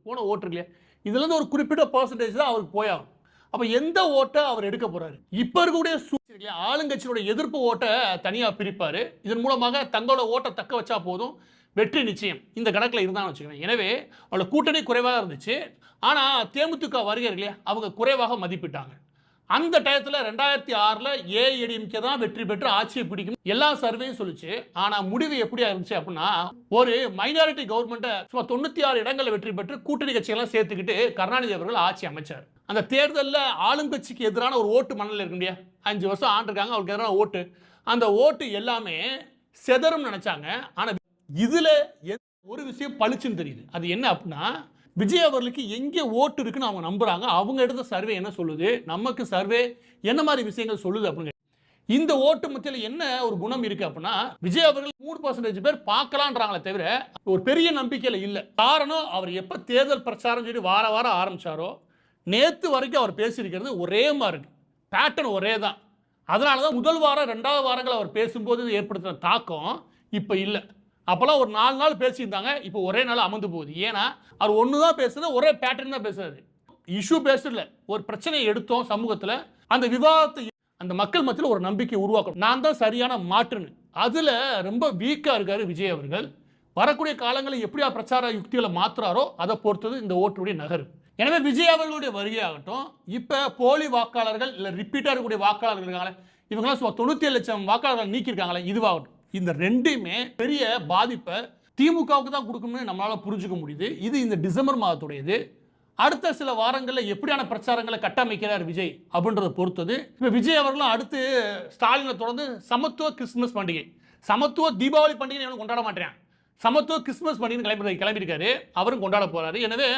போன ஓட்டு இல்லையா, இதுலேருந்து ஒரு குறிப்பிட்ட பர்சன்டேஜ் தான் அவருக்கு போயாகும். அப்போ எந்த ஓட்டை அவர் எடுக்க போறாரு? இப்போ இருக்கக்கூடிய சூழ்நிலை ஆளுங்கட்சியினுடைய எதிர்ப்பு ஓட்டை தனியாக பிரிப்பார். இதன் மூலமாக தங்களோட ஓட்டை தக்க வச்சா போதும், வெற்றி நிச்சயம் இந்த கணக்கில் இருந்தான்னு வச்சுக்கோங்க. எனவே அவளோட கூட்டணி குறைவாக இருந்துச்சு. ஆனால் தேமுதிக வருகை இல்லையா, அவங்க குறைவாக மதிப்பிட்டாங்க. அந்த டயத்தில் 2006ல் ஏஐடிஎம்கே தான் வெற்றி பெற்று ஆட்சியை பிடிக்கும் எல்லா சர்வேயும் சொல்லிச்சு. ஆனால் முடிவு எப்படி இருந்துச்சு அப்படின்னா, ஒரு மைனாரிட்டி கவர்மெண்ட்டை சும்மா 96 இடங்களில் வெற்றி பெற்று கூட்டணி கட்சிகள்லாம் சேர்த்துக்கிட்டு கருணாநிதி அவர்கள் ஆட்சி அமைச்சார். அந்த தேர்தலில் ஆளும் கட்சிக்கு எதிரான ஒரு ஓட்டு மணலில் இருக்கு இல்லையா, 5 வருஷம் ஆண்டிருக்காங்க, அவருக்கு எதிரான ஓட்டு, அந்த ஓட்டு எல்லாமே செதறும் நினைச்சாங்க. ஆனால் இதுல ஒரு விஷயம் பளிச்சுன்னு தெரியுது. அது என்ன அப்படின்னா, விஜய் அவர்களுக்கு எங்கே ஓட்டு இருக்குன்னு அவங்க நம்புறாங்க. அவங்க எடுத்த சர்வே என்ன சொல்லுது, நமக்கு சர்வே என்ன மாதிரி விஷயங்கள் சொல்லுது அப்படின்னு. இந்த ஓட்டு மத்தியில் என்ன ஒரு குணம் இருக்கு அப்படின்னா, விஜய் அவர்கள் 3% பேர் பார்க்கலான்றாங்களே தவிர ஒரு பெரிய நம்பிக்கையில் இல்லை. காரணம், அவர் எப்ப தேர்தல் பிரச்சாரம் சொல்லி வார வாரம் ஆரம்பிச்சாரோ நேத்து வரைக்கும் அவர் பேசியிருக்கிறது ஒரே மாதிரி இருக்கு, பேட்டர்ன் ஒரே தான். அதனால தான் முதல் வாரம் 2வது வாரங்கள் அவர் பேசும்போது ஏற்படுத்தின தாக்கம் இப்போ இல்லை. அப்போல்லாம் ஒரு 4 நாள் பேசியிருந்தாங்க, இப்போ ஒரே நாள் அமர்ந்து போகுது. ஏன்னா அவர் ஒன்று தான் பேசுறது, ஒரே பேட்டர்ன் தான் பேசுறாரு. இஷ்யூ பேசல, ஒரு பிரச்சனையை எடுத்தோம் சமூகத்தில், அந்த விவாதத்தை அந்த மக்கள் மத்தியில் ஒரு நம்பிக்கை உருவாக்கணும், நான் தான் சரியான மாற்றுன்னு. அதில் ரொம்ப வீக்காக இருக்காரு விஜய் அவர்கள். வரக்கூடிய காலங்களில் எப்படியா பிரச்சார யுக்திகளை மாற்றுறாரோ அதை பொறுத்தது இந்த ஓட்டுடைய நகர். எனவே விஜய் அவர்களுடைய வருகையாகட்டும், இப்போ போலி வாக்காளர்கள் இல்லை ரிப்பீட்டாக இருக்கக்கூடிய வாக்காளர்கள் இருக்காங்களே, இவங்களாம் 97 லட்சம் வாக்காளர்கள் நீக்கியிருக்காங்களே, இதுவாகட்டும், இந்த ரெண்டுமே பெரிய பாதிப்பை திமுகவுக்கு தான் கொடுக்கணும்னு நம்மளால புரிஞ்சுக்க முடியுது. இது இந்த டிசம்பர் மாதத்துடையது. அடுத்த சில வாரங்களில் எப்படியான பிரச்சாரங்களை கட்டமைக்கிறார் விஜய் அப்படின்றத பொறுத்தது. இப்போ விஜய் அவர்களும் அடுத்து ஸ்டாலினை தொடர்ந்து சமத்துவ கிறிஸ்துமஸ் பண்டிகை, சமத்துவ தீபாவளி பண்டிகை கொண்டாட மாட்டேன், சமத்துவ கிறிஸ்துமஸ் பண்டிகை கிளம்பியிருக்காரு, அவரும் கொண்டாட போறாரு. எனவே